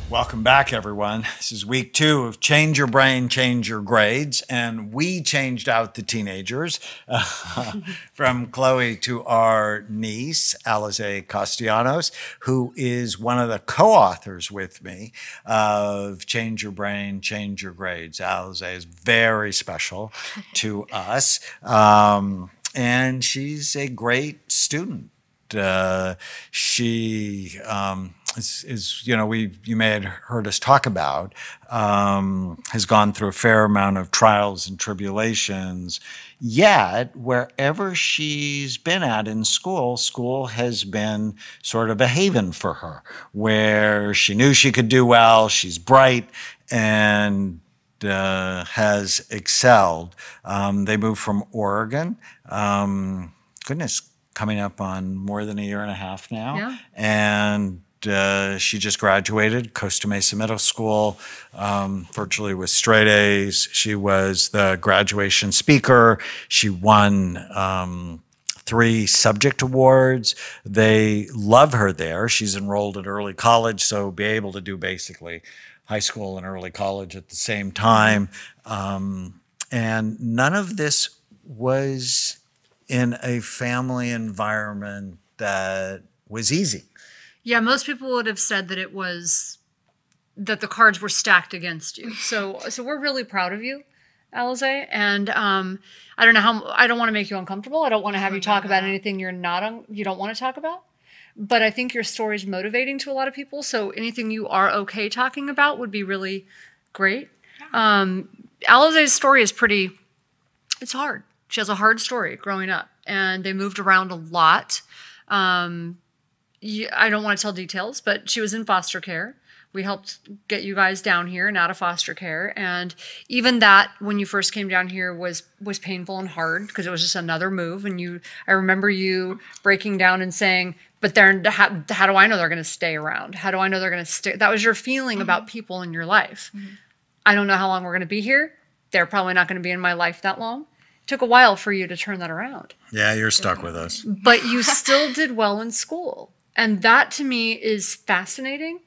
Welcome back, everyone. This is week 2 of Change Your Brain, Change Your Grades. And we changed out the teenagers from Chloe to our niece, Alize Castellanos, who is one of the co-authors with me of Change Your Brain, Change Your Grades. Alize is very special to us. And she's a great student. She is you may have heard us talk about, has gone through a fair amount of trials and tribulations. Yet, wherever she's been at in school, school has been sort of a haven for her, where she knew she could do well, she's bright, and has excelled. They moved from Oregon. Goodness, coming up on more than a year and a half now. Yeah. And she just graduated Costa Mesa Middle School, virtually with straight A's. She was the graduation speaker. She won 3 subject awards. They love her there. She's enrolled at early college, so be able to do basically high school and early college at the same time. And none of this was in a family environment that was easy. Yeah, most people would have said that it was that the cards were stacked against you. So we're really proud of you, Alize. And I don't know how. I don't want to make you uncomfortable. I don't want to have you talk about anything you don't want to talk about. But I think your story is motivating to a lot of people. So anything you are okay talking about would be really great. Alize's story is it's hard. She has a hard story growing up, and they moved around a lot. I don't want to tell details, but she was in foster care. We helped get you guys down here and out of foster care. And even that, when you first came down here, was painful and hard because it was just another move. And I remember you breaking down and saying, but how do I know they're going to stay around? How do I know they're going to stay? That was your feeling about people in your life. I don't know how long we're going to be here. They're probably not going to be in my life that long. It took a while for you to turn that around. Yeah, you're stuck with us. But you still did well in school. And that to me is fascinating.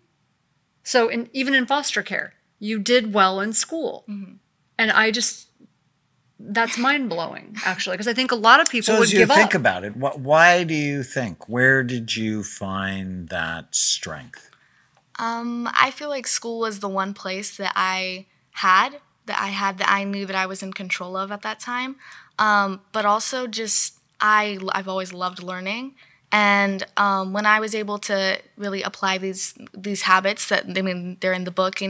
So even in foster care, you did well in school. And that's mind-blowing, actually, because I think a lot of people would give up. So as you think about it, why do you think? Where did you find that strength? I feel like school was the one place that I knew that I was in control of at that time. But also just I've always loved learning. And when I was able to really apply these habits they're in the book,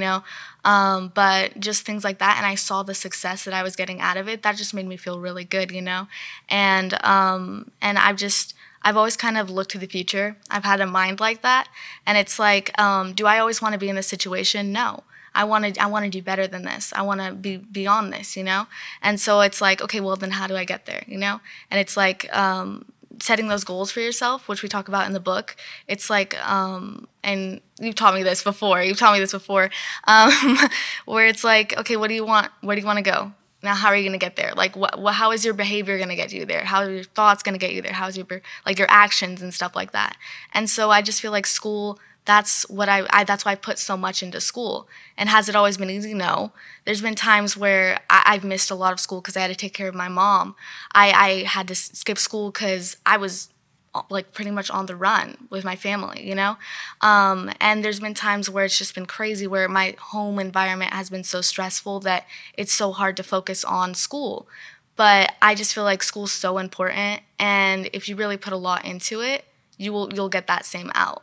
but just things like that, and I saw the success that I was getting out of it, that just made me feel really good, And I've always kind of looked to the future. I've had a mind like that, and it's like, do I always want to be in this situation? No. I want to do better than this. I want to be beyond this, And so it's like, okay, well then how do I get there, And it's like setting those goals for yourself, which we talk about in the book. It's like, and you've taught me this before, where it's like, okay, what do you want? Where do you want to go? Now, how are you going to get there? Like, how is your behavior going to get you there? How are your thoughts going to get you there? How's your actions and stuff like that? And so I just feel like school, that's why I put so much into school. And has it always been easy? No. There's been times where I've missed a lot of school because I had to take care of my mom. I had to skip school because I was like pretty much on the run with my family, And there's been times where it's just been crazy, where my home environment has been so stressful that it's so hard to focus on school. But I just feel like school's so important, and if you really put a lot into it, you'll get that same out,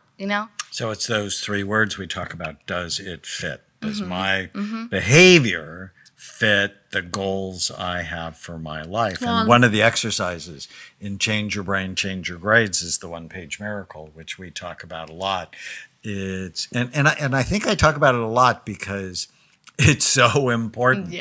So it's those 3 words we talk about. Does it fit? Does my behavior fit the goals I have for my life? And one of the exercises in Change Your Brain, Change Your Grades is the one-page miracle, which we talk about a lot. And I think I talk about it a lot because it's so important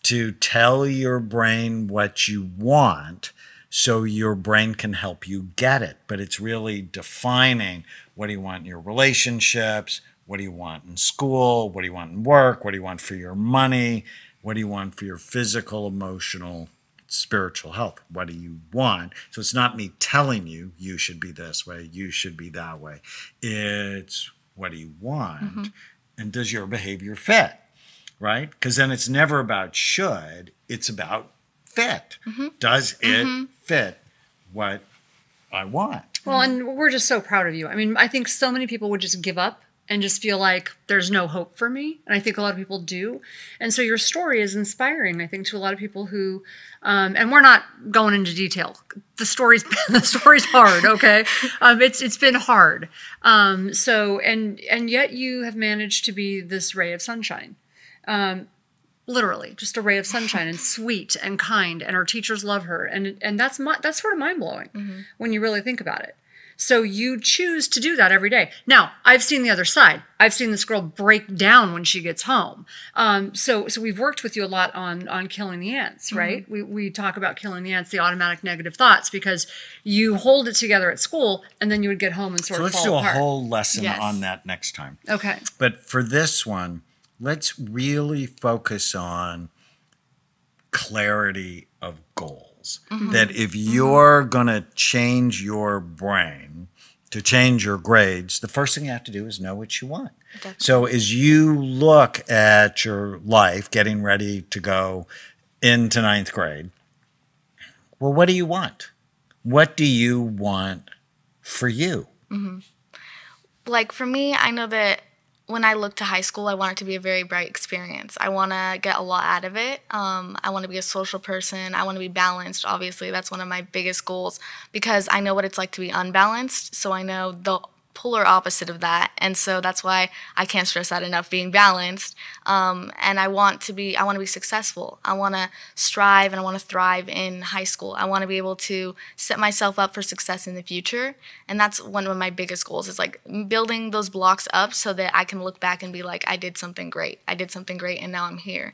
to tell your brain what you want so your brain can help you get it. But it's really defining, what do you want in your relationships? What do you want in school? What do you want in work? What do you want for your money? What do you want for your physical, emotional, spiritual health? What do you want? So it's not me telling you, you should be this way, you should be that way. It's what do you want? and does your behavior fit, right? Because then it's never about should, it's about fit. Does it fit what I want? Well, and we're just so proud of you. I mean, I think so many people would just give up and just feel like there's no hope for me. And I think a lot of people do. And so your story is inspiring, I think, to a lot of people who, and we're not going into detail. The story's hard, okay? It's been hard. And yet you have managed to be this ray of sunshine. Literally, just a ray of sunshine, and sweet and kind, and our teachers love her. And that's sort of mind-blowing when you really think about it. So you choose to do that every day. Now, I've seen the other side. I've seen this girl break down when she gets home. So we've worked with you a lot on killing the ants, right? We talk about killing the ants, the automatic negative thoughts, because you hold it together at school, and then you would get home and sort of fall apart. So let's do a whole lesson on that next time. Okay. But for this one, let's really focus on clarity of goals. That if you're going to change your brain to change your grades, the first thing you have to do is know what you want. Definitely. So as you look at your life, getting ready to go into 9th grade, well, what do you want? What do you want for you? Like for me, I know that when I look to high school, I want it to be a very bright experience. I want to get a lot out of it. I want to be a social person. I want to be balanced. Obviously, that's one of my biggest goals because I know what it's like to be unbalanced. So I know the polar opposite of that. And so that's why I can't stress that enough, being balanced. And I want to be successful. I want to strive and I want to thrive in high school. I want to be able to set myself up for success in the future. And that's one of my biggest goals, is like building those blocks up so that I can look back and be like, I did something great. I did something great and now I'm here.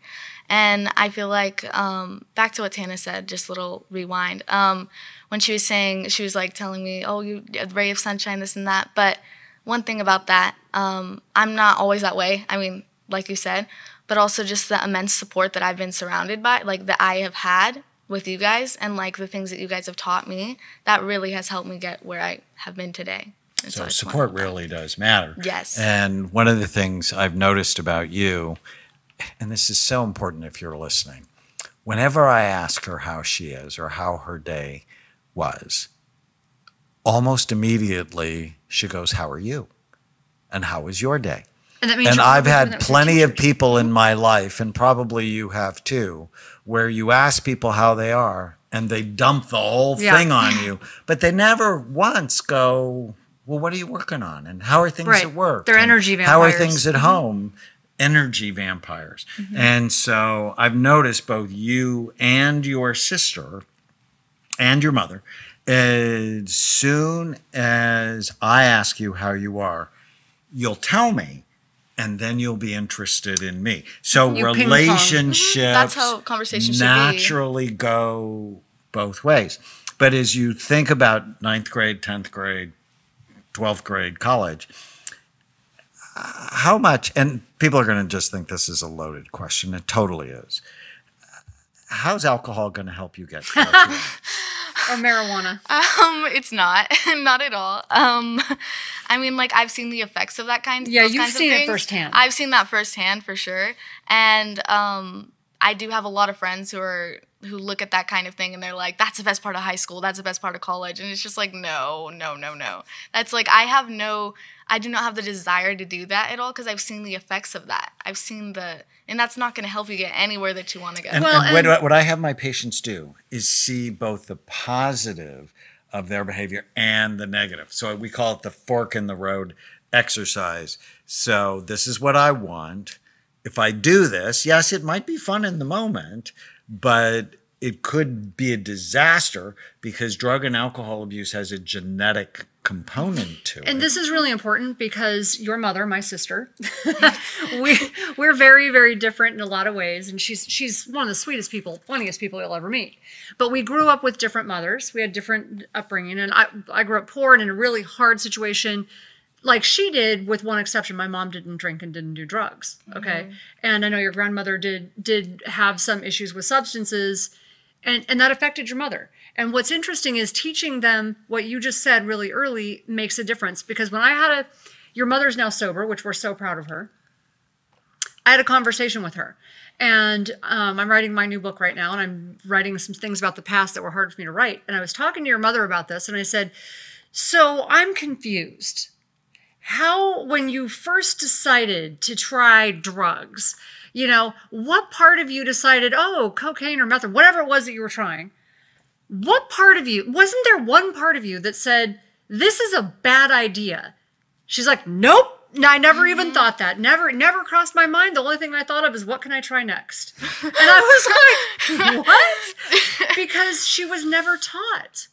And I feel like, back to what Tana said, just a little rewind. When she was saying, she was like telling me, oh, you a ray of sunshine, this and that. But one thing about that, I'm not always that way. I mean, like you said, but also just the immense support that I've been surrounded by, like that I have had with you guys, and like the things that you guys have taught me, that really has helped me get where I have been today. And so support really does matter. Yes. And one of the things I've noticed about you, and this is so important if you're listening, whenever I ask her how she is or how her day was, almost immediately she goes, how are you? And how was your day? And that means and I've had plenty of people in my life, and probably you have too, where you ask people how they are and they dump the whole thing on you, but they never once go, well, what are you working on? And how are things at work? They're energy vampires. How are things at home? Energy vampires. And so I've noticed both you and your sister and your mother, as soon as I ask you how you are, you'll tell me, and then you'll be interested in me. So relationships that's how conversations naturally go both ways. But as you think about 9th grade, 10th grade, 12th grade, college, how much, and people are going to just think this is a loaded question. It totally is. How's alcohol going to help you get to that? Or marijuana? It's not. Not at all. I mean, like, I've seen the effects of that kind. Yeah, those you've kinds of seen it things. firsthand. I've seen that firsthand for sure. And I do have a lot of friends who look at that kind of thing and they're like, that's the best part of high school. That's the best part of college. And it's just like, no. That's like, I do not have the desire to do that at all because I've seen the effects of that. And that's not going to help you get anywhere that you want to go. And what I have my patients do is see both the positive of their behavior and the negative. So we call it the fork in the road exercise. So this is what I want. If I do this, yes, it might be fun in the moment, but it could be a disaster because drug and alcohol abuse has a genetic component to it. And this is really important because your mother, my sister, we're very, very different in a lot of ways. And she's one of the sweetest people, funniest people you'll ever meet. But we grew up with different mothers. We had different upbringing. And I grew up poor and in a really hard situation like she did, with one exception. My mom didn't drink and didn't do drugs. Okay. And I know your grandmother did have some issues with substances, and that affected your mother. And what's interesting is teaching them what you just said really early makes a difference. Because when your mother's now sober, which we're so proud of her. I had a conversation with her. And I'm writing my new book right now, and I'm writing some things about the past that were hard for me to write. And I was talking to your mother about this, and I said, so I'm confused. How, when you first decided to try drugs, you know, what part of you decided, oh, cocaine or meth or whatever it was that you were trying, what part of you, wasn't there one part of you that said, this is a bad idea? She's like, nope. No, I never even thought that. Never crossed my mind. The only thing I thought of is, what can I try next? And I was like, what? Because she was never taught.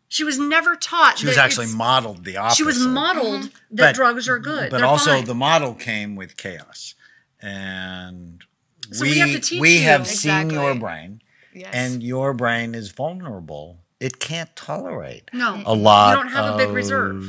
She was never taught. She was actually modeled the opposite. She was modeled that drugs are good. But they're also fine. the model came with chaos. And so we have to teach we you. have seen your brain, Yes. and your brain is vulnerable. It can't tolerate No. a lot You don't have a big reserve.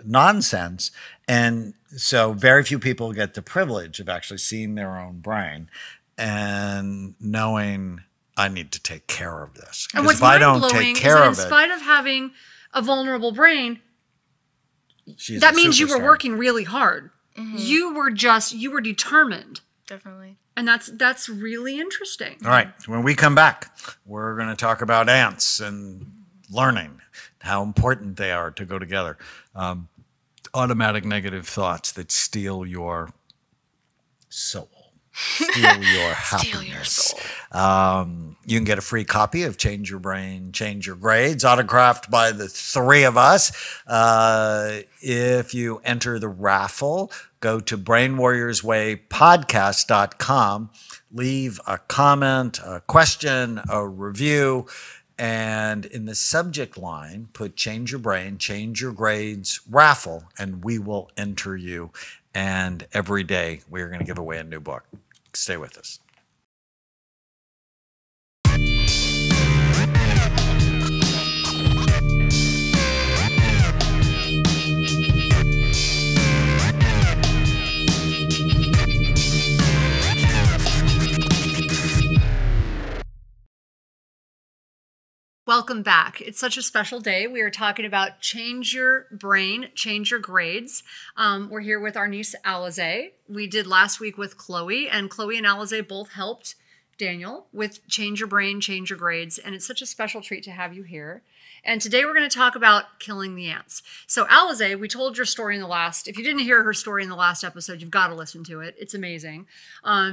nonsense. And so very few people get the privilege of actually seeing their own brain and knowing, I need to take care of this. And Because what's if I don't mind-blowing take is care that in of it, spite of having a vulnerable brain, she's that a means you were superstar. working really hard. You were determined. Definitely. And that's really interesting. All right. When we come back, we're going to talk about ants and learning, how important they are to go together. Automatic negative thoughts that steal your soul, steal your happiness. Steal your soul. You can get a free copy of Change Your Brain, Change Your Grades, autographed by the three of us. If you enter the raffle, go to brainwarriorswaypodcast.com, leave a comment, a question, a review, and in the subject line, put Change Your Brain, Change Your Grades raffle, and we will enter you. And every day we're going to give away a new book. Stay with us. Welcome back. It's such a special day. We are talking about Change Your Brain, Change Your Grades. We're here with our niece, Alize. We did last week with Chloe, and Chloe and Alize both helped Daniel with Change Your Brain, Change Your Grades, and it's such a special treat to have you here. And today we're going to talk about killing the ants. So Alize, we told your story in the last, if you didn't hear her story in the last episode, you've got to listen to it. It's amazing.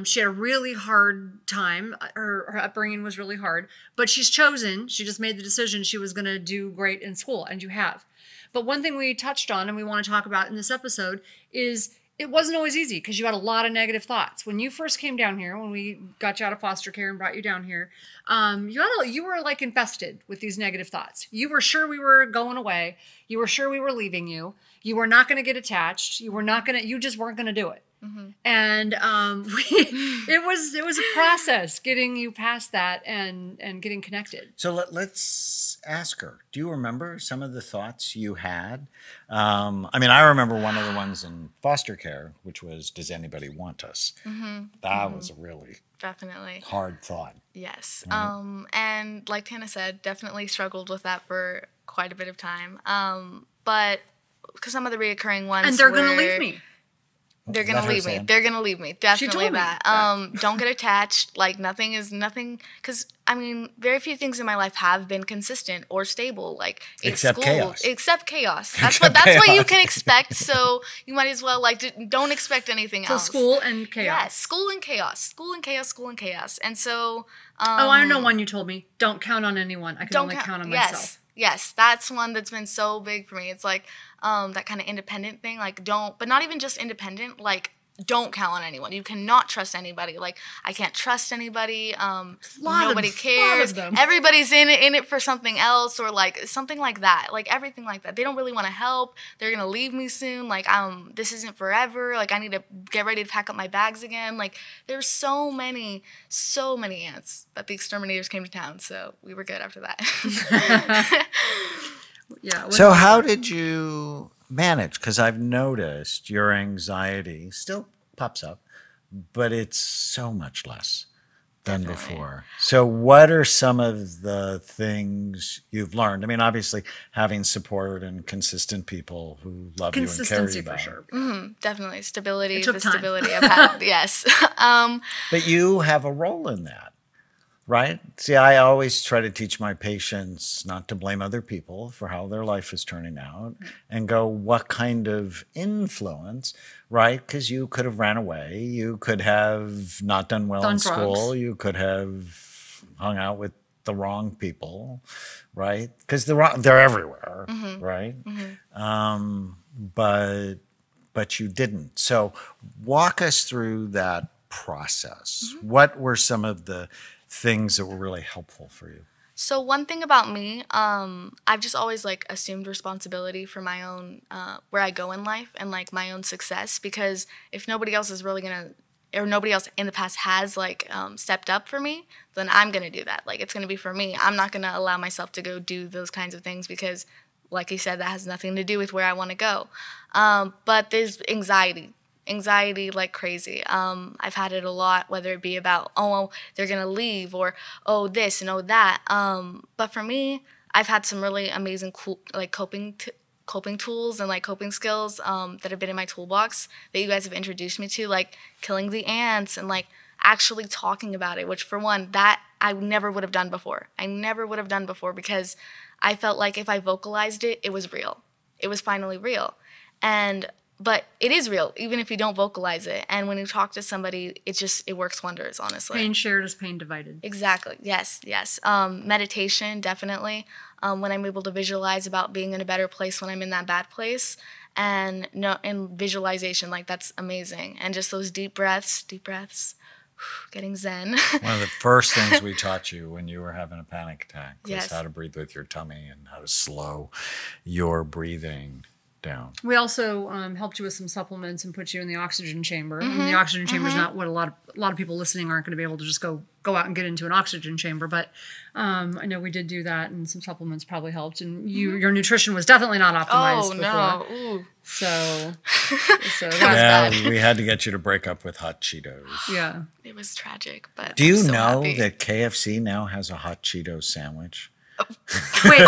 She had a really hard time. Her upbringing was really hard, but she just made the decision she was going to do great in school, and you have. But one thing we touched on and we want to talk about in this episode is it wasn't always easy because you had a lot of negative thoughts. When you first came down here, when we got you out of foster care and brought you down here, you were like infested with these negative thoughts. You were sure we were going away. You were sure we were leaving you. You were not going to get attached. You just weren't going to do it. Mm-hmm. And it was a process getting you past that and getting connected. So let's ask her. Do you remember some of the thoughts you had? I remember one of the ones in foster care, which was, does anybody want us? Mm-hmm. That was a really definitely hard thought. Yes. Right? And like Tana said, definitely struggled with that for quite a bit of time. But because some of the reoccurring ones, and they're going to leave me. They're going to leave me. They're going to leave me. Definitely that. Don't get attached. Like nothing. Because very few things in my life have been consistent or stable. Like except chaos. Except chaos. That's what you can expect. So you might as well don't expect anything else. So school and chaos. Yes, school and chaos. School and chaos. School and chaos. And so. I know one you told me. Don't count on anyone. I can only count on myself. Yes, that's one that's been so big for me. It's like that kind of independent thing. Like but not even just independent. Like don't count on anyone. You cannot trust anybody. Like I can't trust anybody. Nobody cares. Everybody's in it for something else or like something like that. Like everything like that. They don't really want to help. They're gonna leave me soon. Like this isn't forever. Like I need to get ready to pack up my bags again. Like there's so many ants that the exterminators came to town. So we were good after that. Yeah. So how did you manage? Because I've noticed your anxiety still pops up, but it's so much less done before. So what are some of the things you've learned? I mean, obviously having support and consistent people who love you and care Consistency about. for sure. Definitely. Stability, It took the time. stability I've had. Yes. But you have a role in that, right? See, I always try to teach my patients not to blame other people for how their life is turning out and go, what kind of influence, right? Because you could have ran away. You could have not done well in school. You could have hung out with the wrong people, right? Because they're everywhere, right? But you didn't. So walk us through that process. What were some of the things that were really helpful for you? So one thing about me, I've just always like assumed responsibility for my own, where I go in life and like my own success, because if nobody else is really gonna, or nobody else in the past has like stepped up for me, then I'm gonna do that. Like it's gonna be for me. I'm not gonna allow myself to go do those kinds of things because, like you said, that has nothing to do with where I want to go. But there's anxiety like crazy. I've had it a lot, whether it be about, oh, they're going to leave, or, oh, this and oh, that. But for me, I've had some really amazing like coping tools and like coping skills that have been in my toolbox that you guys have introduced me to, like killing the ants and like actually talking about it, which for one, that I never would have done before. I never would have done before because I felt like if I vocalized it, it was real. It was finally real. But it is real, even if you don't vocalize it. And when you talk to somebody, it works wonders, honestly. Pain shared is pain divided. Exactly. Yes. Meditation, definitely. When I'm able to visualize about being in a better place when I'm in that bad place. And visualization, like that's amazing. And just those deep breaths, getting zen. One of the first things we taught you when you were having a panic attack was how to breathe with your tummy and how to slow your breathing down. We also helped you with some supplements and put you in the oxygen chamber. And the oxygen chamber is not what a lot of people listening aren't going to be able to just go out and get into an oxygen chamber. But I know we did do that, and some supplements probably helped. And your nutrition was definitely not optimized before. No. Ooh. So that bad. We had to get you to break up with hot Cheetos. Yeah. It was tragic, but Do you I'm so know happy. that KFC now has a hot Cheeto sandwich? Wait,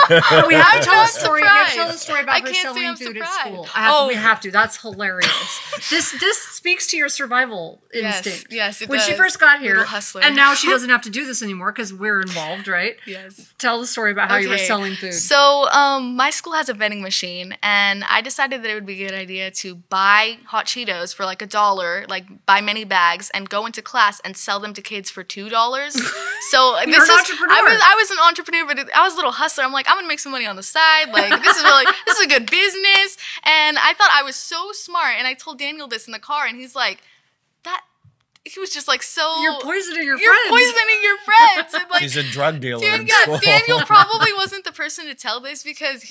we have to tell the not story. We have to tell the surprised. story I about her can't say selling I'm food at surprised. school. We have to. That's hilarious. This speaks to your survival instinct. Yes, it when she does. first got here, Little hustler. and now she doesn't have to do this anymore because we're involved, right? Yes. Tell the story about how you were selling food. So my school has a vending machine, and I decided that it would be a good idea to buy hot Cheetos for like $1, like buy many bags, and go into class and sell them to kids for $2. So You're an entrepreneur. I was an entrepreneur, but I was a little hustler. I'm like, I'm gonna make some money on the side. Like this is a good business. And I thought I was so smart. And I told Daniel this in the car, and he's like, he was just like, so You're poisoning your friends. You're poisoning your friends. And like, He's a drug dealer in yeah, school. Daniel probably wasn't the person to tell this because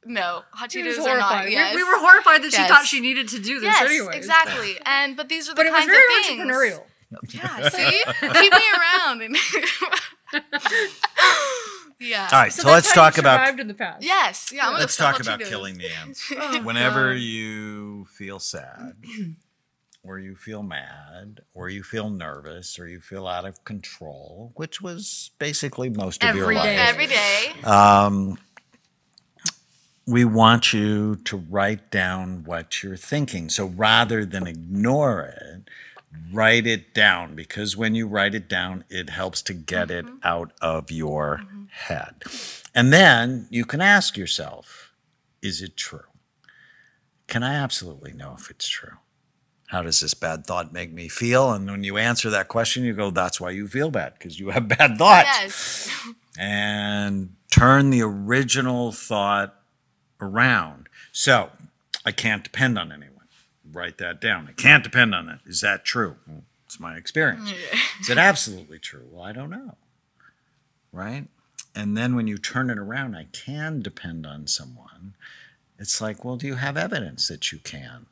no, hot He was Cheetos are not. horrified. Yes. We were horrified that she Yes. thought she needed to do this Yes, anyways. exactly. But these are the But it was kinds very of things. entrepreneurial. Yeah, see? Keep me around. And yeah. All right, So so let's that's how talk you about survived in the past. Yes. Yeah. I'm gonna let's sell talk hot about Cheetos. killing the ants. Oh, Whenever God. you feel sad, or you feel mad, or you feel nervous, or you feel out of control, which was basically most of your Every life. day. Every day. We want you to write down what you're thinking. So rather than ignore it, write it down, because when you write it down, it helps to get it out of your head. And then you can ask yourself, is it true? Can I absolutely know if it's true? How does this bad thought make me feel? And when you answer that question, you go, that's why you feel bad, because you have bad thoughts. Yes. And turn the original thought around. So, I can't depend on anyone. Write that down. I can't depend on that. Is that true? Well, it's my experience. Is it absolutely true? Well, I don't know. Right? And then when you turn it around, I can depend on someone. It's like, well, do you have evidence that you can?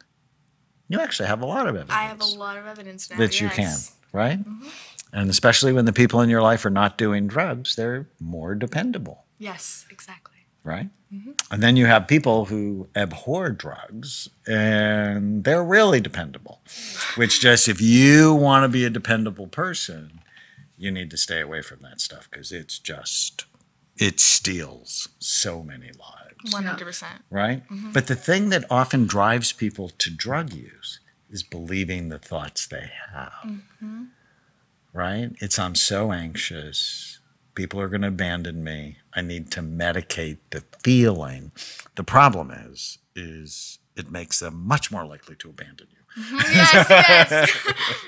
You actually have a lot of evidence. I have a lot of evidence now. That you can, right? And especially when the people in your life are not doing drugs, they're more dependable. Yes, exactly. right? And then you have people who abhor drugs, and they're really dependable, which just, if you want to be a dependable person, you need to stay away from that stuff, because it steals so many lives. 100%. Right? But the thing that often drives people to drug use is believing the thoughts they have. Right? It's, I'm so anxious. People are going to abandon me. I need to medicate the feeling. The problem is it makes them much more likely to abandon you. Yes.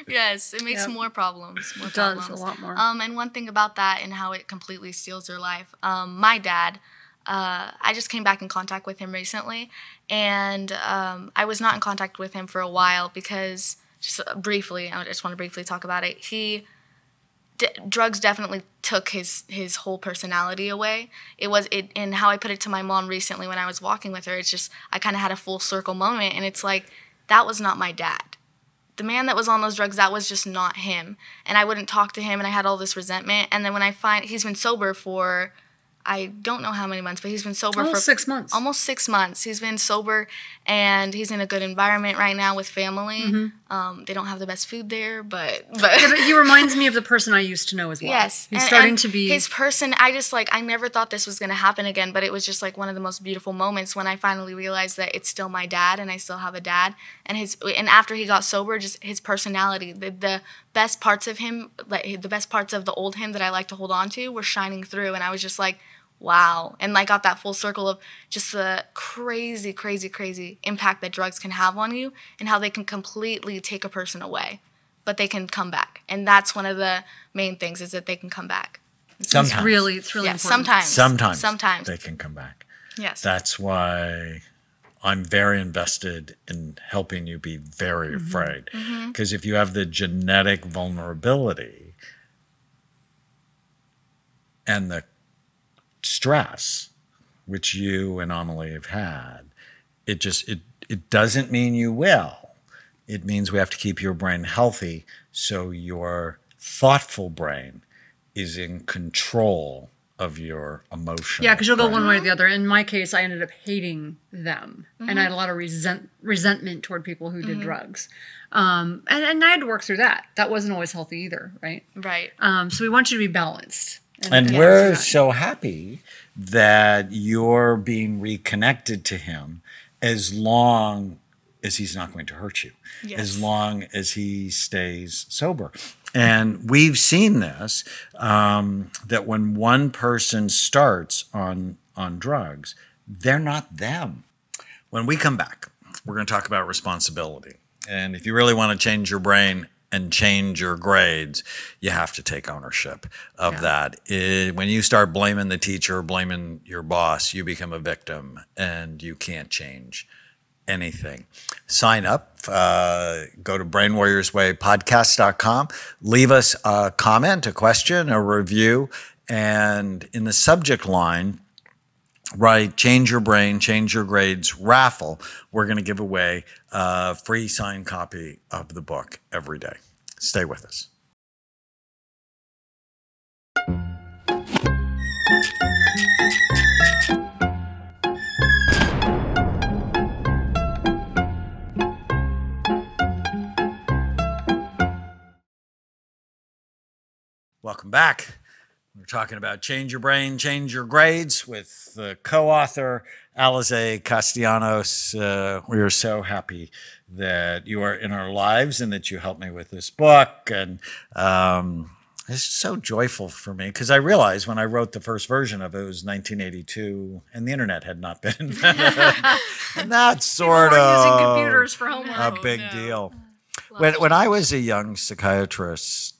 Yes, it makes more problems. It does, a lot more. And one thing about that and how it completely steals your life. My dad, I just came back in contact with him recently, and I was not in contact with him for a while because, just briefly, I just want to briefly talk about it. Drugs definitely took his whole personality away. And how I put it to my mom recently when I was walking with her, it's just, I kind of had a full circle moment, and it's like, that was not my dad. The man that was on those drugs, that was just not him. And I wouldn't talk to him, and I had all this resentment. And then when I find, he's been sober for, I don't know how many months, but he's been sober for 6 months. Almost 6 months. He's been sober, and he's in a good environment right now with family. They don't have the best food there, but Yeah, but he reminds me of the person I used to know as well. yes, He's starting to be his person. I never thought this was going to happen again, but it was just like one of the most beautiful moments when I finally realized that it's still my dad, and I still have a dad. And after he got sober, just his personality, the best parts of him, like the best parts of the old him that I like to hold on to, were shining through, and I was just like, wow. And I got that full circle of just the crazy, crazy, crazy impact that drugs can have on you, and how they can completely take a person away, but they can come back. And that's one of the main things, is that they can come back. Sometimes. It's really Yeah, important. sometimes they can come back. Yes. That's why I'm very invested in helping you be very afraid. Because if you have the genetic vulnerability and the stress, which you and Amelie have had, it doesn't mean you will. It means we have to keep your brain healthy, so your thoughtful brain is in control of your emotion. Yeah, because you'll go one way or the other. In my case, I ended up hating them, and I had a lot of resentment toward people who did drugs. And I had to work through that. That wasn't always healthy either, right? Right. So we want you to be balanced. And we're so happy that you're being reconnected to him, as long as he's not going to hurt you, as long as he stays sober. And we've seen this, that when one person starts on drugs, they're not them. When we come back, we're going to talk about responsibility. And if you really want to change your brain and change your grades, you have to take ownership of that. When you start blaming the teacher, blaming your boss, you become a victim, and you can't change anything. Sign up, go to brainwarriorswaypodcast.com, leave us a comment, a question, a review, and in the subject line, write "Change Your Brain, Change Your Grades" raffle. We're going to give away a free signed copy of the book every day. Stay with us. Welcome back. We're talking about Change Your Brain, Change Your Grades with the co-author, Alize Castellanos. We are so happy that you are in our lives and that you helped me with this book. And it's so joyful for me, because I realized when I wrote the first version of it, it was 1982, and the internet had not been invented. And that's sort of using computers for homework. a big deal. When I was a young psychiatrist,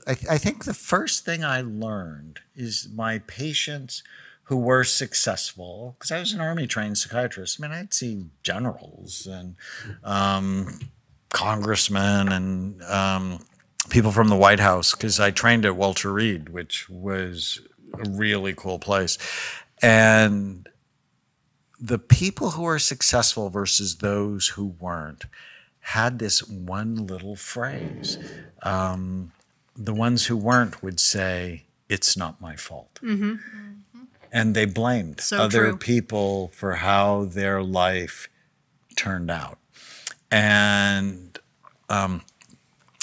I think the first thing I learned is my patients who were successful, because I was an Army-trained psychiatrist. I mean, I'd see generals and congressmen and people from the White House, because I trained at Walter Reed, which was a really cool place. And the people who were successful versus those who weren't had this one little phrase. The ones who weren't would say, "It's not my fault." And they blamed So other true. people for how their life turned out. And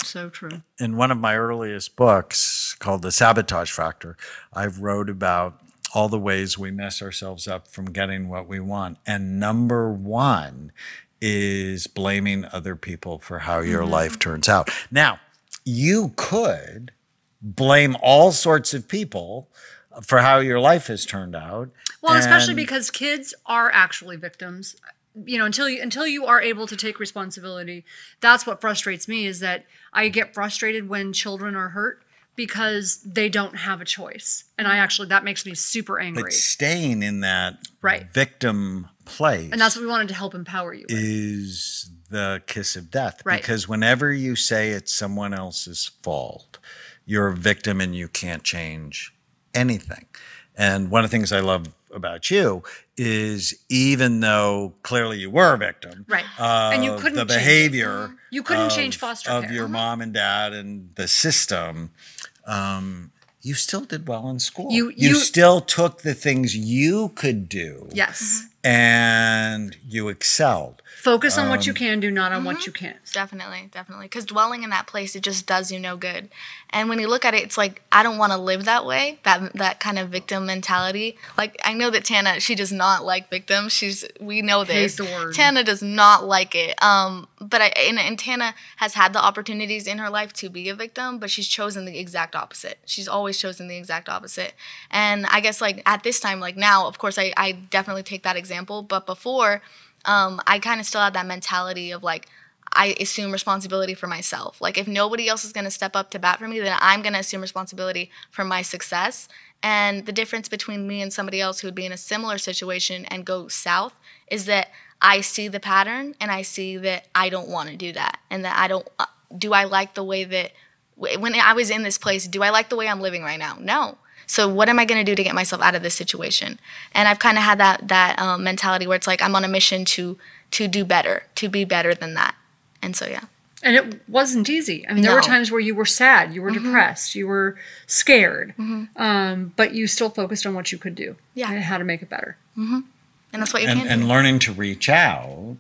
So true. in one of my earliest books called The Sabotage Factor, I wrote about all the ways we mess ourselves up from getting what we want. And number one is blaming other people for how your life turns out. Now, you could blame all sorts of people for how your life has turned out. Well, especially And because kids are actually victims. You know, until you are able to take responsibility, that's what frustrates me, is that I get frustrated when children are hurt because they don't have a choice. And that makes me super angry. But staying in that Right. victim place, And that's what we wanted to help empower you with. is the kiss of death. Right. Because whenever you say it's someone else's fault, you're a victim and you can't change anything. And one of the things I love about you is, even though clearly you were a victim, Right. of And you couldn't the change it. behavior You couldn't of, change foster of care. your mom and dad and the system, you still did well in school. You still took the things you could do, Yes. and you excelled. Focus on what you can do, not on what you can't. Definitely, definitely. Because dwelling in that place, it just does you no good. And when you look at it, it's like, I don't want to live that way, that kind of victim mentality. Like, I know that Tana, she does not like victims. We know this. Hates the word. Tana does not like it. And Tana has had the opportunities in her life to be a victim, but she's chosen the exact opposite. She's always chosen the exact opposite. And I guess, like, at this time, like now, of course, I definitely take that example. But before, I kind of still had that mentality of, like, I assume responsibility for myself. Like, if nobody else is going to step up to bat for me, then I'm going to assume responsibility for my success. And the difference between me and somebody else who would be in a similar situation and go south is that I see the pattern and I see that I don't want to do that. And that I don't, do I like the way that, when I was in this place, do I like the way I'm living right now? No. So what am I going to do to get myself out of this situation? And I've kind of had that mentality where it's like, I'm on a mission to do better, to be better than that. And so, yeah. And it wasn't easy. I mean, there were times where you were sad, you were depressed, you were scared, but you still focused on what you could do and how to make it better. And that's what you can do. And learning to reach out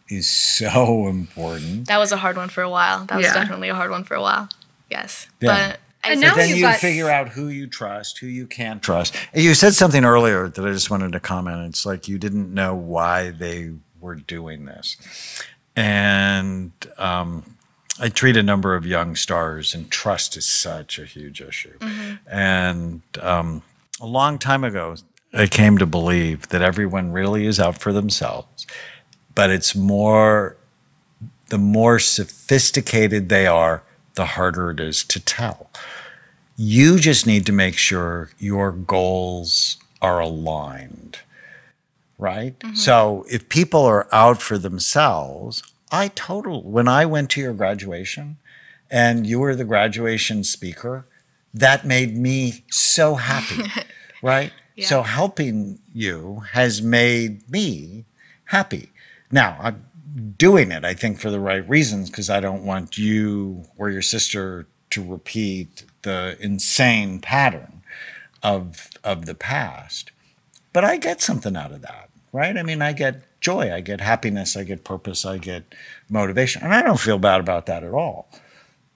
is so important. That was a hard one for a while. That was Yeah. definitely a hard one for a while. Yes. Yeah. But And But now then you've you got- figure out who you trust, who you can't trust. And you said something earlier that I just wanted to comment. It's like you didn't know why they were doing this. And I treat a number of young stars, and trust is such a huge issue. And a long time ago, I came to believe that everyone really is out for themselves, but it's more, the more sophisticated they are, the harder it is to tell. You just need to make sure your goals are aligned, right? So if people are out for themselves, when I went to your graduation and you were the graduation speaker, that made me so happy, right? Yeah. So helping you has made me happy. Now, I'm doing it, I think, for the right reasons, because I don't want you or your sister to repeat the insane pattern of the past. But I get something out of that, right? I mean, I get joy, I get happiness, I get purpose, I get motivation. And I don't feel bad about that at all,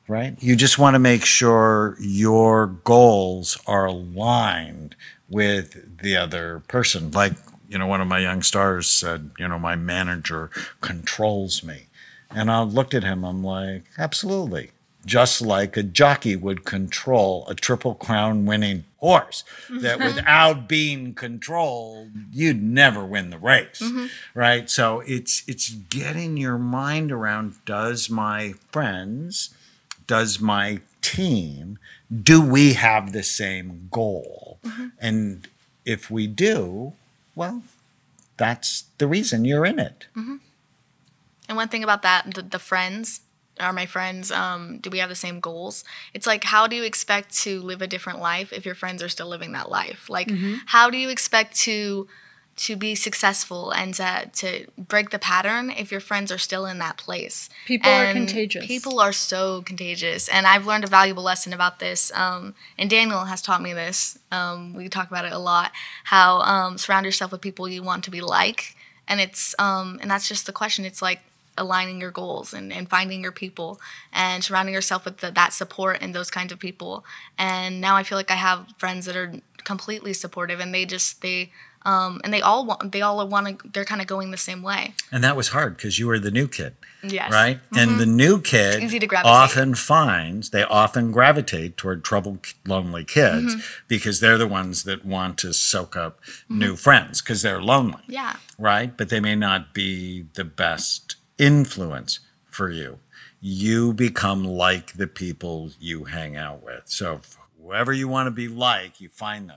right? You just want to make sure your goals are aligned with the other person. Like, one of my young stars said, my manager controls me. And I looked at him, I'm like, absolutely. Just like a jockey would control a Triple Crown winning horse, that without being controlled, you'd never win the race, right? So it's getting your mind around, does my friends, does my team, do we have the same goal? And if we do, well, that's the reason you're in it. And one thing about that, the friends, are my friends, do we have the same goals? It's like, how do you expect to live a different life if your friends are still living that life? Like, how do you expect to to be successful and to break the pattern if your friends are still in that place. People are contagious. People are so contagious. And I've learned a valuable lesson about this. And Daniel has taught me this. We talk about it a lot, how surround yourself with people you want to be like. And it's and that's just the question. It's like aligning your goals and finding your people and surrounding yourself with that support and those kinds of people. And now I feel like I have friends that are completely supportive, and they all want to, they're kind of going the same way. And that was hard because you were the new kid. Yes. Right? And the new kid easy to gravitate. often gravitate toward troubled, lonely kids because they're the ones that want to soak up new friends because they're lonely. Yeah. Right? But they may not be the best influence for you. You become like the people you hang out with. So whoever you want to be like, you find those.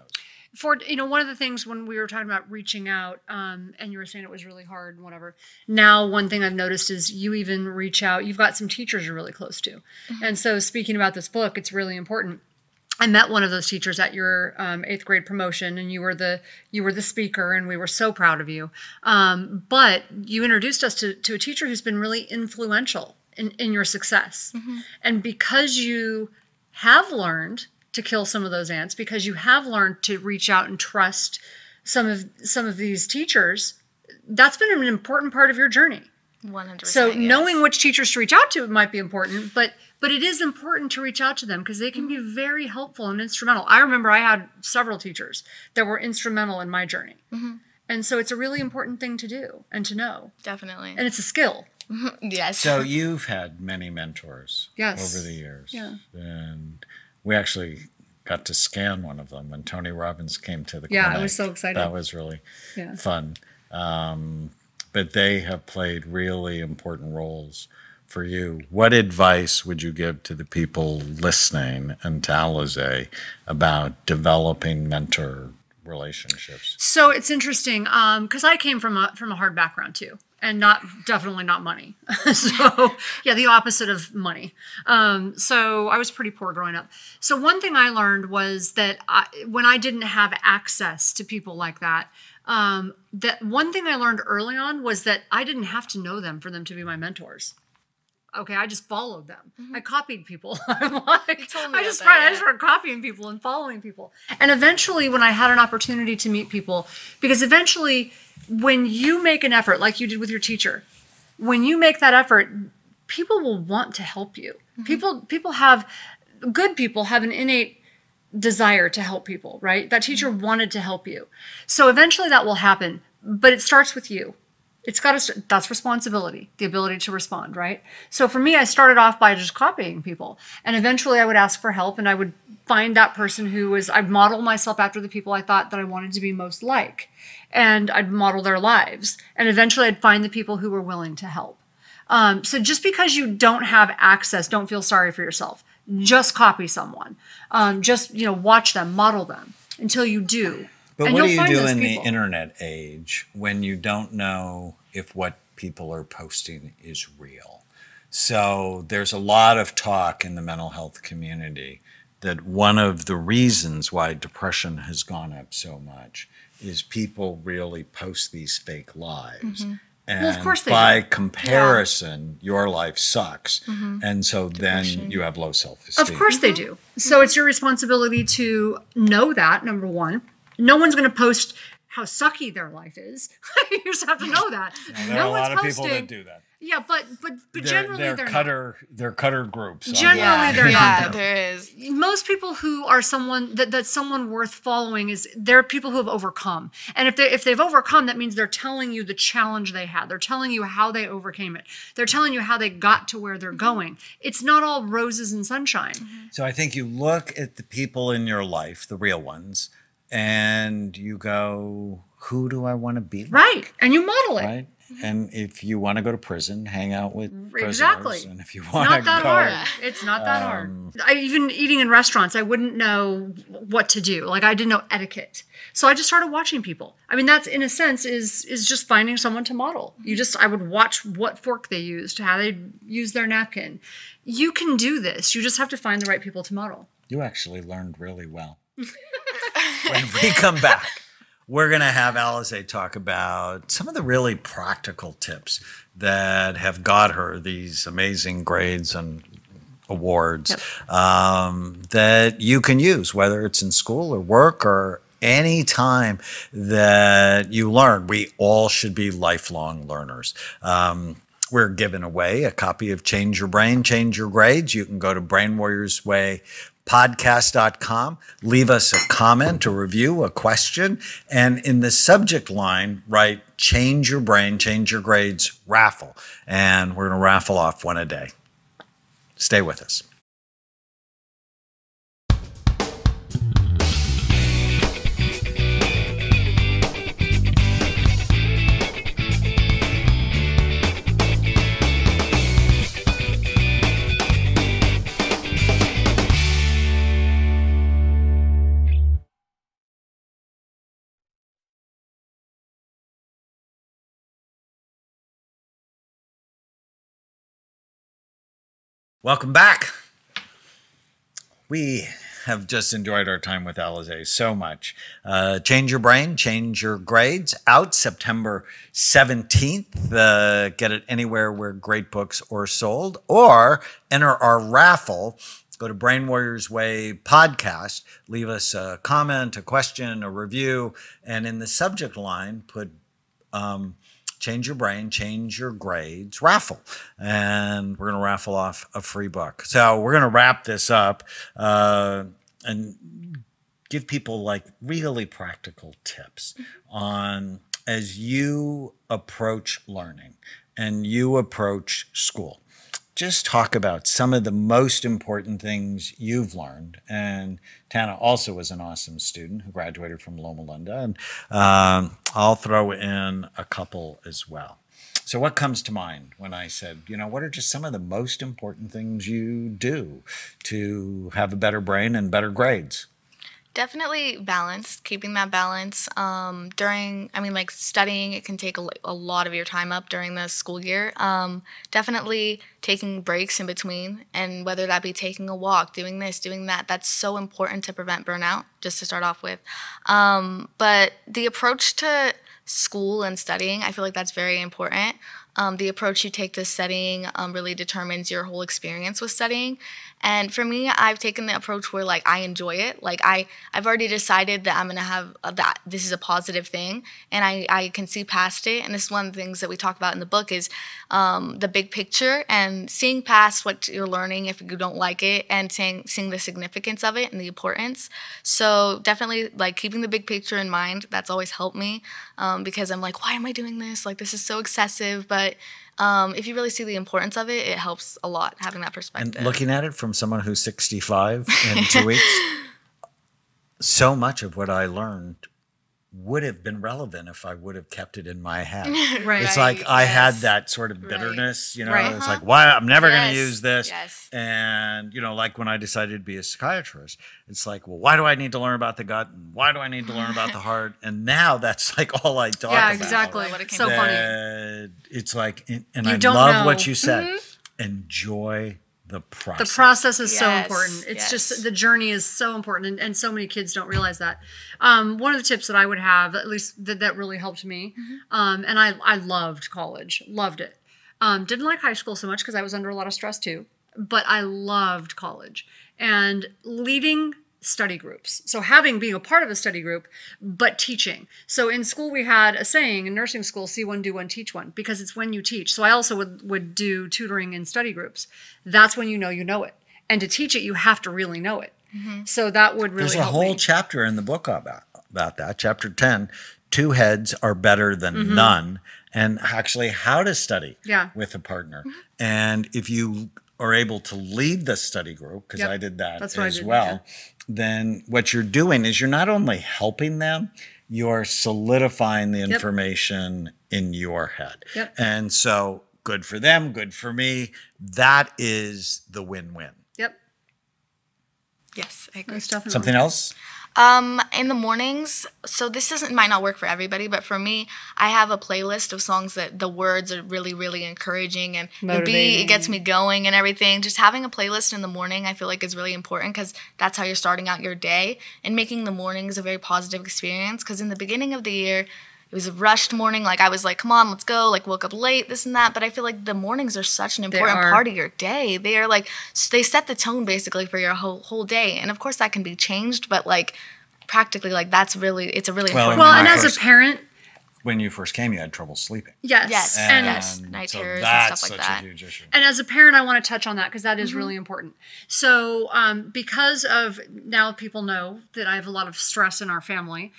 For, one of the things when we were talking about reaching out, and you were saying it was really hard and whatever. Now, one thing I've noticed is you even reach out. You've got some teachers you're really close to. And so speaking about this book, it's really important. I met one of those teachers at your 8th grade promotion, and you were the speaker, and we were so proud of you. But you introduced us to a teacher who's been really influential in your success. And because you have learned to kill some of those ants, because you have learned to reach out and trust some of these teachers, that's been an important part of your journey. 100%. So yes. knowing which teachers to reach out to might be important, but it is important to reach out to them because they can be very helpful and instrumental. I remember I had several teachers that were instrumental in my journey. And so it's a really important thing to do and to know. Definitely. And it's a skill. Yes. So you've had many mentors Yes. over the years. Yeah. And we actually got to scan one of them when Tony Robbins came to the Yeah, clinic. I was so excited. That was really fun. But they have played really important roles for you. What advice would you give to the people listening and to Alize about developing mentor relationships? So it's interesting because I came from a hard background too, and definitely not money. So yeah, the opposite of money. So I was pretty poor growing up. So one thing I learned was that when I didn't have access to people like that, that one thing I learned early on was that I didn't have to know them for them to be my mentors. Okay, I just followed them. I copied people. I'm like, I just started copying people and following people. And eventually, when I had an opportunity to meet people, because eventually, when you make an effort, like you did with your teacher, when you make that effort, people will want to help you. Good people have an innate desire to help people, right? That teacher wanted to help you. So eventually that will happen, but it starts with you. It's got to, that's responsibility, the ability to respond, right? So for me, I started off by just copying people. And eventually I would ask for help, and I would find that person I'd model myself after the people I thought that I wanted to be most like. And I'd model their lives. And eventually I'd find the people who were willing to help. So just because you don't have access, don't feel sorry for yourself. Just copy someone. Just, watch them, model them until you do. But what do you do in the internet age when you don't know if what people are posting is real? So there's a lot of talk in the mental health community that one of the reasons why depression has gone up so much is people really post these fake lives. And of course by comparison, your life sucks. And so then you have low self-esteem. Of course they do. So it's your responsibility to know that, number one. No one's going to post how sucky their life is. You just have to know that. There are a lot of people that do that. Yeah, but generally they're not. They're cutter groups. Generally they're not. Yeah, there is. Most people who are someone that's someone worth following they're people who have overcome. And if they've overcome, that means they're telling you the challenge they had. They're telling you how they overcame it. They're telling you how they got to where they're going. It's not all roses and sunshine. So I think you look at the people in your life, the real ones, and you go, who do I want to be like? Right. And you model it. Right. And if you want to go to prison, hang out with prisoners. Exactly. And if you want to go, hard. It's not that hard. Even eating in restaurants, I wouldn't know what to do. Like I didn't know etiquette. So I just started watching people. I mean, that's in a sense is just finding someone to model. I would watch what fork they used, how they used their napkin. You can do this. You just have to find the right people to model. You actually learned really well. When we come back, we're going to have Alize talk about some of the really practical tips that have got her these amazing grades and awards that you can use, whether it's in school or work or any time that you learn. We all should be lifelong learners. We're giving away a copy of Change Your Brain, Change Your Grades. You can go to brainwarriorswaypodcast.com, leave us a comment, a review, a question, and in the subject line, write Change Your Brain, Change Your Grades raffle. And we're going to raffle off one a day. Stay with us. Welcome back. We have just enjoyed our time with Alize so much. Change Your Brain, Change Your Grades, out September 17th. Get it anywhere where great books are sold, or enter our raffle. Go to Brain Warriors Way Podcast, leave us a comment, a question, a review, and in the subject line, put Change Your Brain, Change Your Grades raffle. And we're going to raffle off a free book. So we're going to wrap this up and give people like really practical tips on as you approach learning and you approach school. Just talk about some of the most important things you've learned. And Tana also was an awesome student who graduated from Loma Linda. And I'll throw in a couple as well. So what comes to mind when I said, you know, what are just some of the most important things you do to have a better brain and better grades? Definitely balance, keeping that balance. Like studying, it can take a lot of your time up during the school year. Definitely taking breaks in between, and whether that be taking a walk, doing this, doing that, that's so important to prevent burnout, just to start off with. But the approach to school and studying, I feel like that's very important. The approach you take to studying really determines your whole experience with studying. And for me, I've taken the approach where like I enjoy it. Like I've already decided that I'm gonna have that this is a positive thing, and I can see past it. And this is one of the things that we talk about in the book is the big picture and seeing past what you're learning if you don't like it, and seeing the significance of it and the importance. So definitely like keeping the big picture in mind. That's always helped me because I'm like, why am I doing this? Like this is so excessive, but if you really see the importance of it, it helps a lot having that perspective. And looking at it from someone who's 65 in 2 weeks, so much of what I learned would have been relevant if I would have kept it in my head. Right. It's like I had that sort of bitterness, you know, it's like, why I'm never going to use this. And, you know, like when I decided to be a psychiatrist, it's like, well, why do I need to learn about the gut? And why do I need to learn about the heart? And now that's like all I talk about. Yeah, exactly. So funny. It's like, and I love what you said. Enjoy the process. The process is so important. It's just the journey is so important, and so many kids don't realize that. One of the tips that I would have, at least that really helped me, and I loved college, loved it. Didn't like high school so much because I was under a lot of stress too, but I loved college and leading study groups. So being a part of a study group, but teaching. So in school we had a saying in nursing school, see one, do one, teach one, because it's when you teach. So I also would do tutoring in study groups. That's when you know it. And to teach it, you have to really know it. So that would really help me. There's a whole chapter in the book about that. Chapter 10, 2 heads are better than none. And actually how to study with a partner. And if you are able to lead the study group, because I did that as well, then what you're doing is you're not only helping them, you're solidifying the information in your head. And so good for them, good for me. That is the win-win. Yes, I agree. Most definitely. Something else? In the mornings, so might not work for everybody, but for me, I have a playlist of songs that the words are really, really encouraging, and the beat, it gets me going and everything. Just having a playlist in the morning, I feel like is really important because that's how you're starting out your day and making the mornings a very positive experience. Because in the beginning of the year, it was a rushed morning. Like, I was like, come on, let's go. Like, woke up late, this and that. But I feel like the mornings are such an important part of your day. They are like, they set the tone basically for your whole day. And of course that can be changed, but like practically, like it's a really important. Well, and as a parent, when you first came, you had trouble sleeping. Yes. And night terrors and stuff like that. A huge issue. And as a parent, I want to touch on that because that is really important. So because of now people know that I have a lot of stress in our family.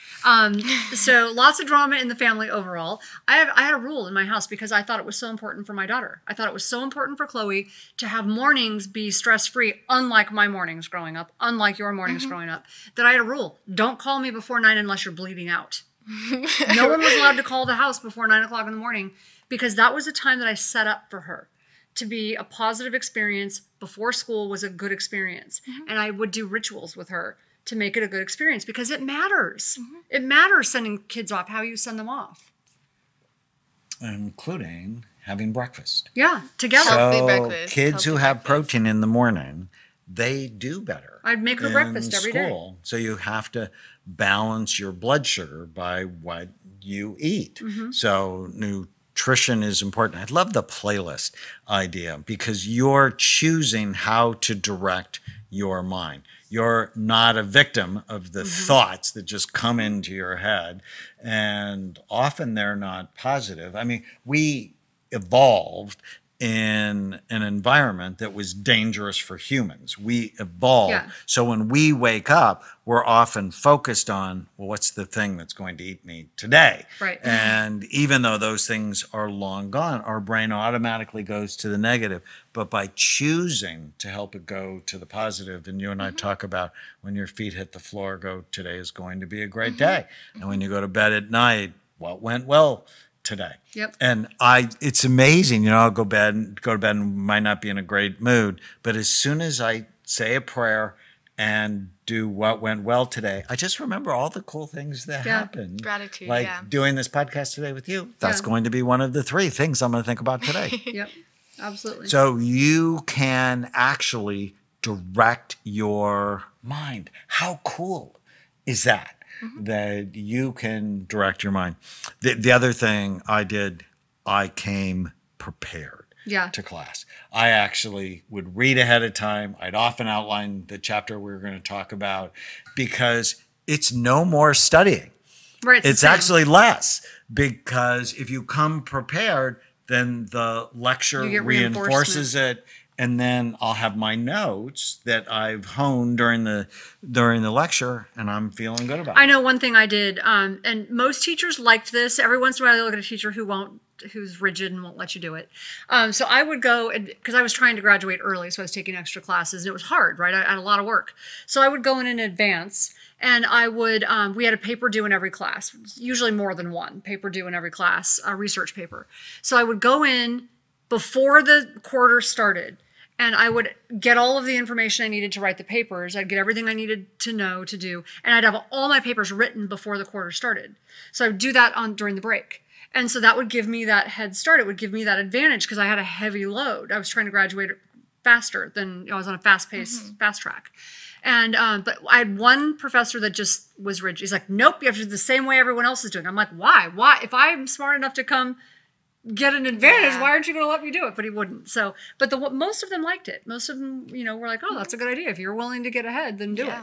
So lots of drama in the family overall. I had a rule in my house because I thought it was so important for my daughter. I thought it was so important for Chloe to have mornings be stress-free, unlike my mornings growing up, unlike your mornings growing up, that I had a rule. Don't call me before 9 unless you're bleeding out. No one was allowed to call the house before 9 o'clock in the morning because that was the time that I set up for her to be a positive experience before school was a good experience. And I would do rituals with her to make it a good experience because it matters. It matters sending kids off, how you send them off. Including having breakfast. Yeah, together. Healthy breakfast. Kids who have protein in the morning, they do better. I'd make her breakfast every day. So you have to balance your blood sugar by what you eat. So nutrition is important. I love the playlist idea because you're choosing how to direct your mind. You're not a victim of the thoughts that just come into your head, and often they're not positive. I mean, we evolved in an environment that was dangerous for humans. We evolved. Yeah. So when we wake up, we're often focused on, well, what's the thing that's going to eat me today? Right. And even though those things are long gone, our brain automatically goes to the negative. But by choosing to help it go to the positive, and you and I talk about when your feet hit the floor, go, today is going to be a great day. And when you go to bed at night, what went well today? Yep. And it's amazing, I'll go to bed and might not be in a great mood, but as soon as I say a prayer and do what went well today, I just remember all the cool things that happened. Gratitude, like doing this podcast today with you. That's going to be one of the 3 things I'm going to think about today. Yep, absolutely. So you can actually direct your mind. How cool is that? That you can direct your mind. The other thing I did, I came prepared to class. I actually would read ahead of time. I'd often outline the chapter we were going to talk about because it's no more studying. Right. It's actually less because if you come prepared, then the lecture reinforces it. And then I'll have my notes that I've honed during the lecture, and I'm feeling good about it. I know one thing I did, and most teachers liked this. Every once in a while, they look at a teacher who's rigid and won't let you do it. So I would go, because I was trying to graduate early, so I was taking extra classes, and it was hard, right? I had a lot of work. So I would go in advance, and I would, we had a paper due in every class, usually more than one paper due in every class, a research paper. So I would go in before the quarter started, and I would get all of the information I needed to write the papers. I'd get everything I needed to know to do. And I'd have all my papers written before the quarter started. So I would do that during the break. And so that would give me that head start. It would give me that advantage because I had a heavy load. I was trying to graduate faster than I was on a fast-paced, fast track. And but I had one professor that just was rigid. He's like, nope, you have to do it the same way everyone else is doing. I'm like, why? Why? If I'm smart enough to come get an advantage, why aren't you going to let me do it? But he wouldn't. So, but most of them liked it. Most of them, were like, oh, that's a good idea. If you're willing to get ahead, then do it.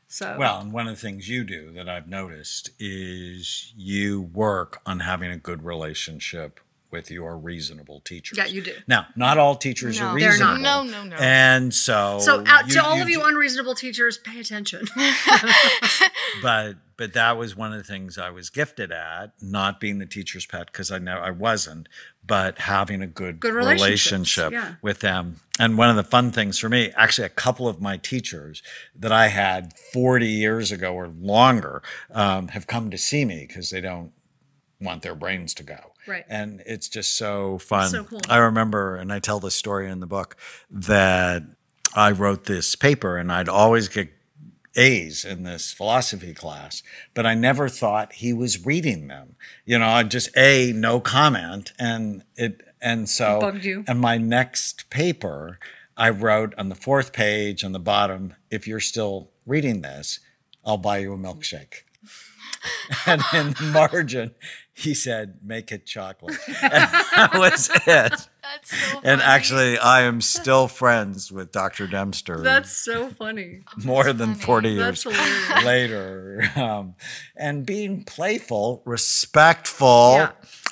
So, well, and one of the things you do that I've noticed is you work on having a good relationship with your reasonable teachers. Yeah, you do. Now, not all teachers are reasonable. They're not. No. And so to all of you unreasonable teachers, pay attention. But that was one of the things I was gifted at, not being the teacher's pet because I wasn't, but having a good relationship with them. And one of the fun things for me, actually a couple of my teachers that I had 40 years ago or longer have come to see me because they don't want their brains to go. Right. And it's just so fun. So cool. I remember, and I tell this story in the book, that I wrote this paper and I'd always get A's in this philosophy class, but I never thought he was reading them. You know, I just no comment, and so bugged you. And my next paper, I wrote on the 4th page on the bottom, if you're still reading this, I'll buy you a milkshake. And in the margin, he said, make it chocolate. And that was it. That's so funny. And actually, I am still friends with Dr. Dempster. That's so funny. More than 40 years That's hilarious. later. And being playful, respectful,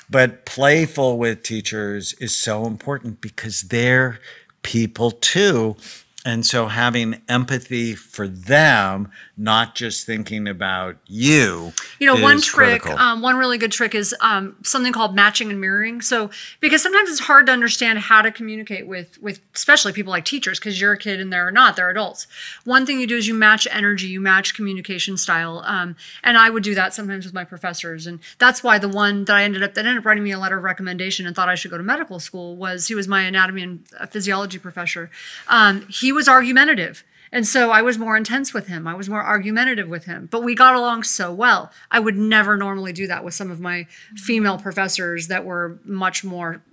but playful with teachers is so important because they're people too. And so having empathy for them, not just thinking about you. You know, one is trick, critical. one really good trick is something called matching and mirroring. So, because sometimes it's hard to understand how to communicate with especially people like teachers, because you're a kid and they're not, they're adults. One thing you do is you match energy, you match communication style. And I would do that sometimes with my professors. And that's why the one that ended up writing me a letter of recommendation and thought I should go to medical school he was my anatomy and physiology professor. He was argumentative. And so I was more intense with him. I was more argumentative with him. But we got along so well. I would never normally do that with some of my female professors that were much more,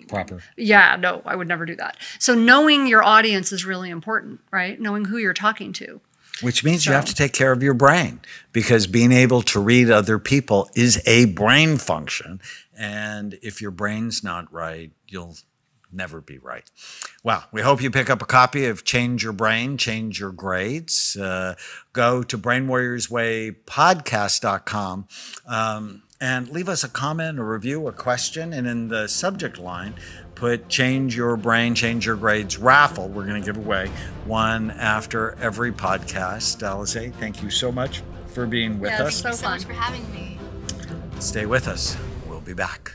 Proper. Yeah, no, I would never do that. So knowing your audience is really important, right? Knowing who you're talking to. Which means you have to take care of your brain, because being able to read other people is a brain function. And if your brain's not right, you'll never be right. Well, we hope you pick up a copy of Change Your Brain, Change Your Grades. Go to brainwarriorswaypodcast.com and leave us a comment, a review, a question. And in the subject line, put Change Your Brain, Change Your Grades raffle. We're going to give away one after every podcast. Alize, thank you so much for being with us. Thank you so much for having me. Stay with us. We'll be back.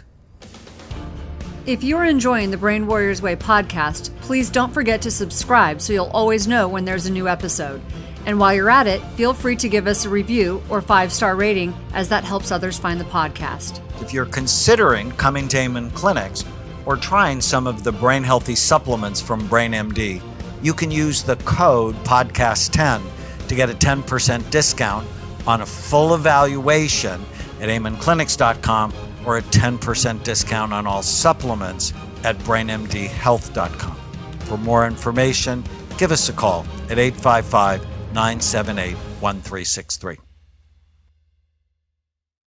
If you're enjoying the Brain Warriors Way podcast, please don't forget to subscribe so you'll always know when there's a new episode. And while you're at it, feel free to give us a review or 5-star rating, as that helps others find the podcast. If you're considering coming to Amen Clinics or trying some of the brain healthy supplements from BrainMD, you can use the code podcast10 to get a 10% discount on a full evaluation at amenclinics.com or a 10% discount on all supplements at brainmdhealth.com. For more information, give us a call at 855-978-1363.